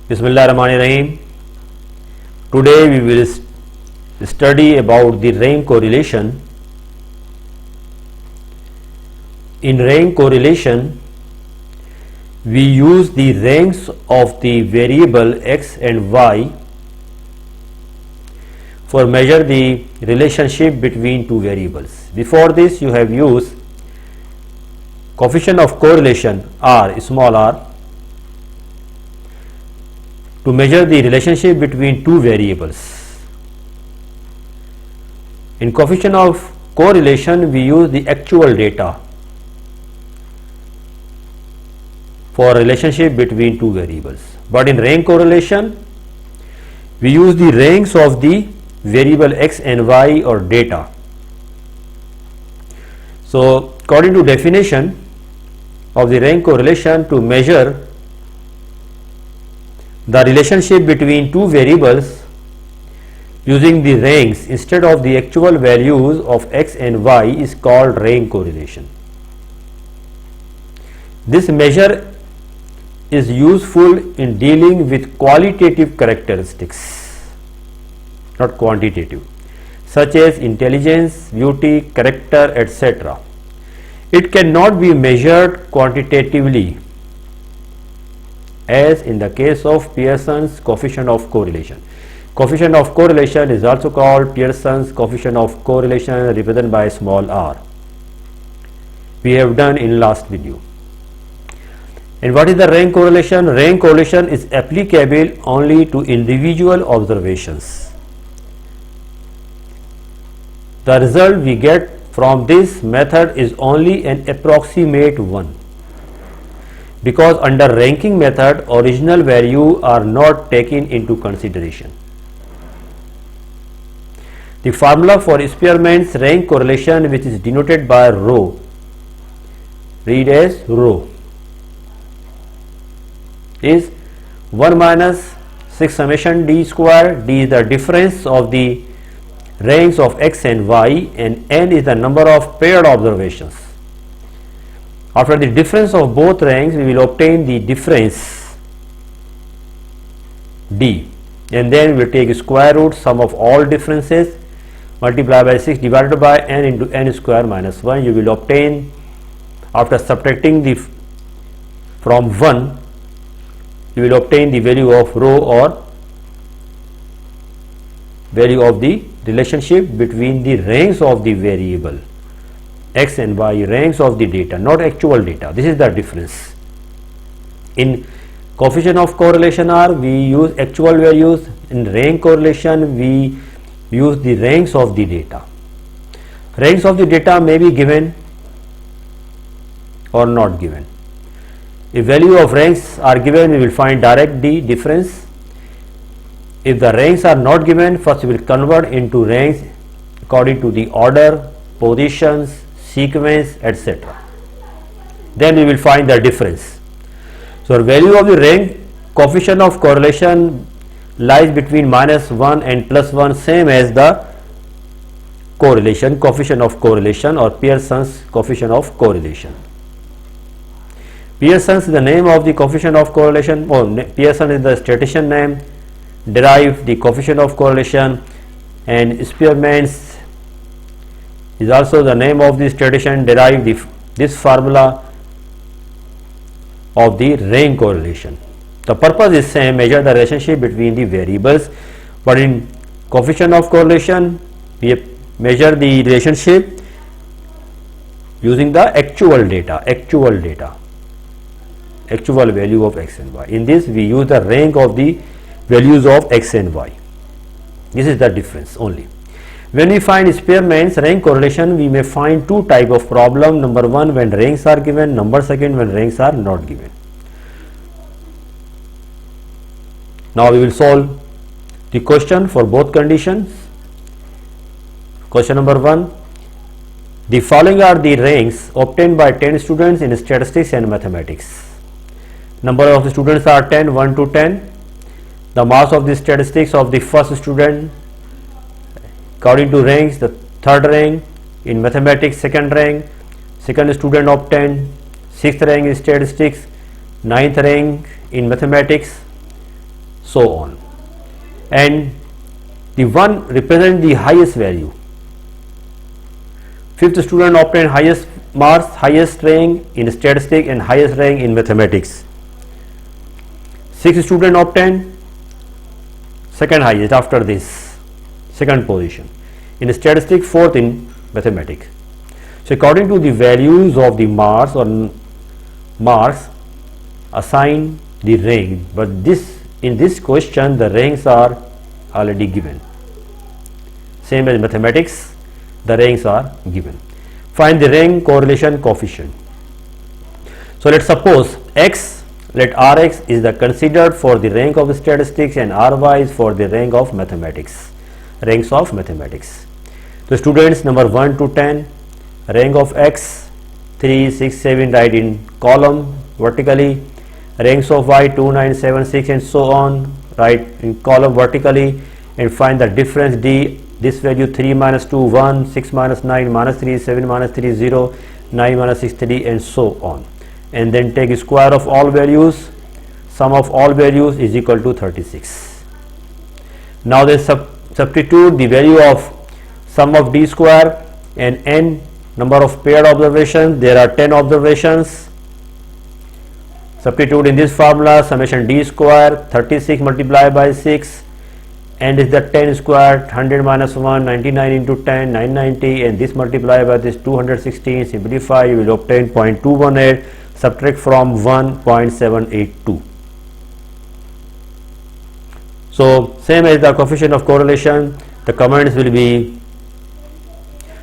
Bismillahirrahmanirrahim. Today we will study about the rank correlation. In rank correlation, we use the ranks of the variable x and y for measure the relationship between two variables. Before this, you have used coefficient of correlation r, small r, to measure the relationship between two variables. In coefficient of correlation, we use the actual data for relationship between two variables. But in rank correlation, we use the ranks of the variable x and y or data. So, according to definition of the rank correlation, to measure the relationship between two variables using the ranks instead of the actual values of x and y is called rank correlation. This measure is useful in dealing with qualitative characteristics, not quantitative, such as intelligence, beauty, character, etc. It cannot be measured quantitatively, as in the case of Pearson's coefficient of correlation. Coefficient of correlation is also called Pearson's coefficient of correlation, represented by small r. We have done in last video. And what is the rank correlation? Rank correlation is applicable only to individual observations. The result we get from this method is only an approximate one, because under ranking method original value are not taken into consideration. The formula for Spearman's rank correlation, which is denoted by rho, read as rho, is 1 minus 6 summation d square. D is the difference of the ranks of x and y, and n is the number of paired observations. After the difference of both ranks, we will obtain the difference d, and then we will take square root sum of all differences, multiply by 6 divided by n into n square minus 1. You will obtain, after subtracting the from 1, you will obtain the value of rho, or value of the relationship between the ranks of the variable x and y, ranks of the data, not actual data. This is the difference. In coefficient of correlation r, we use actual values. In rank correlation, we use the ranks of the data. Ranks of the data may be given or not given. If value of ranks are given, we will find direct the difference. If the ranks are not given, first we will convert into ranks according to the order, positions, sequence, etc. Then we will find the difference. So value of the rank coefficient of correlation lies between minus 1 and plus 1, same as the correlation, coefficient of correlation, or Pearson's coefficient of correlation. Pearson's is the name of the coefficient of correlation, or Pearson is the statistician name, derive the coefficient of correlation, and Spearman's is also the name of the statistician, derive this formula of the rank correlation. The purpose is same, measure the relationship between the variables, but in coefficient of correlation we measure the relationship using the actual data, actual value of x and y. In this we use the rank of the values of x and y. This is the difference only. When we find Spearman's rank correlation, we may find two type of problem. Number one, when ranks are given. Number second, when ranks are not given. Now we will solve the question for both conditions. Question number 1. The following are the ranks obtained by 10 students in statistics and mathematics. Number of the students are 10, 1 to 10. The marks of the statistics of the first student according to ranks: the third rank in mathematics, second rank, second student obtained, 6th rank in statistics, 9th rank in mathematics, so on. And the 1 represents the highest value. 5th student obtained highest marks, highest rank in statistics and highest rank in mathematics. 6th student obtained second highest after this, second position in statistics, 4th in mathematics. So according to the values of the marks or marks, assign the rank, but in this question the ranks are already given. Same as mathematics, the ranks are given. Find the rank correlation coefficient. So let's suppose x, let Rx is the considered for the rank of statistics and Ry is for the rank of mathematics, ranks of mathematics. So students number 1 to 10, rank of x 3, 6, 7 write in column vertically, ranks of y 2, 9, 7, 6 and so on write in column vertically, and find the difference d. This value 3 minus 2 1, 6 minus 9 minus 3, 7 minus 3 0, 9 minus 6 3 and so on, and then take square of all values. Sum of all values is equal to 36. Now they substitute the value of sum of d square and n number of paired observations. There are 10 observations. Substitute in this formula, summation d square 36 multiplied by 6 and is the 10 squared, 100 minus 1, 99 into 10, 990, and this multiplied by this 216. Simplify, you will obtain 0.218, subtract from 1.782. So same as the coefficient of correlation, the comments will be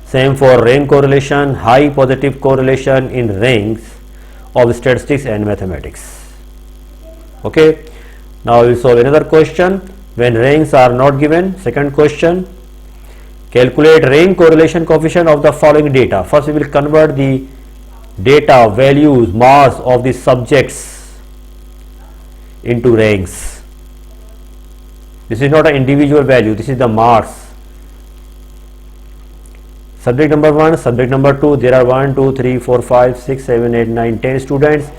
same for rank correlation, high positive correlation in ranks of statistics and mathematics. Okay, now we will solve another question. When ranks are not given, second question, calculate rank correlation coefficient of the following data. First we will convert the data, values, marks of the subjects into ranks. This is not an individual value, this is the marks. Subject number 1, subject number 2, there are 1, 2, 3, 4, 5, 6, 7, 8, 9, 10 students.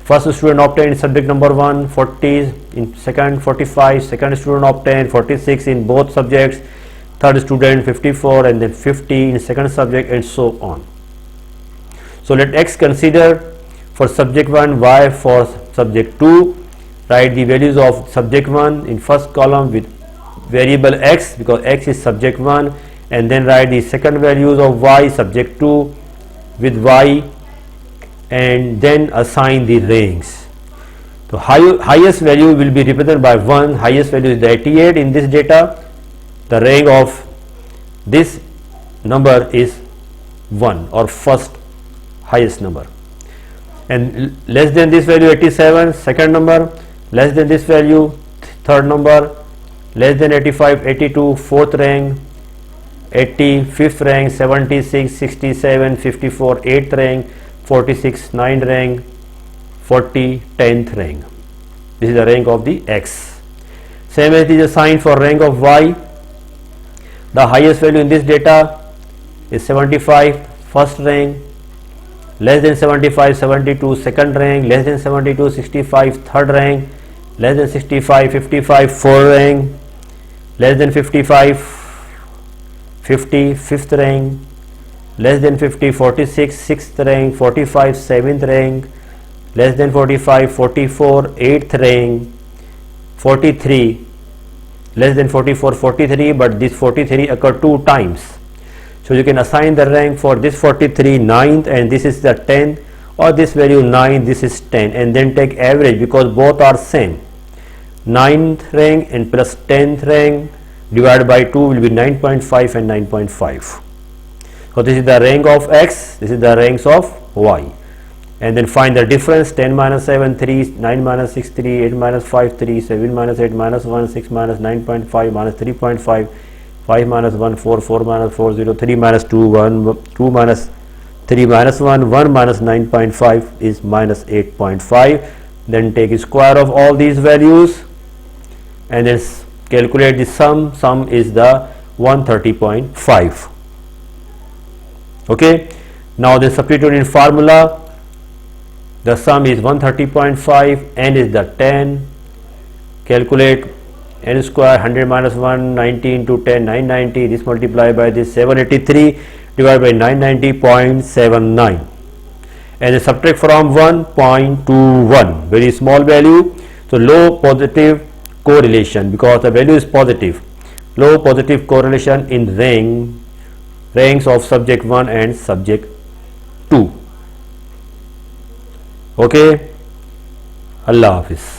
First student obtained subject number 1 40, in second 45, second student obtained 46 in both subjects, third student 54 and then 50 in second subject and so on. So let x consider for subject 1, y for subject 2. Write the values of subject 1 in first column with variable x because x is subject 1, and then write the second values of y subject 2 with y, and then assign the ranks. So highest value will be represented by 1, highest value is the 88 in this data, the rank of this number is 1 or first highest number, and less than this value 87 second number, less than this value third number, less than 85 82 fourth rank, 80 fifth rank, 76 67 54 eighth rank, 46 9th rank, 40 10th rank. This is the rank of the x. Same as it is assigned for rank of y. The highest value in this data is 75 first rank, less than 75 72 second rank, less than 72 65 third rank, less than 65 55 fourth rank, less than 55 50 fifth rank, less than 50 46 sixth rank, 45 7th rank, less than 45 44 8th rank, 43 less than 44 43, but this 43 occur 2 times, so you can assign the rank for this 43 9th and this is the 10th, or this value 9 this is 10, and then take average because both are same. 9th rank and plus 10th rank divided by 2 will be 9.5 and 9.5. So this is the rank of x, this is the ranks of y, and then find the difference. 10 minus 7 3, 9 minus 6 3, 8 minus 5 3, 7 minus 8 minus 1, 6 minus 9.5 minus 3.5, 5 minus 1 4, 4 minus 4 0, 3 minus 2 1, 2 minus 3 minus 1, 1 minus 9.5 is minus 8.5. Then take square of all these values and then calculate the sum. Sum is the 130.5. Okay, now the substitute in formula, the sum is 130.5, n is the 10, calculate n square 100 minus 1 90 into 10 990, this multiplied by this 783 divided by 990.79, and then subtract from 1.21, very small value. So low positive correlation, because the value is positive, low positive correlation in ranks of subject 1 and subject 2. Okay, Allah Hafiz.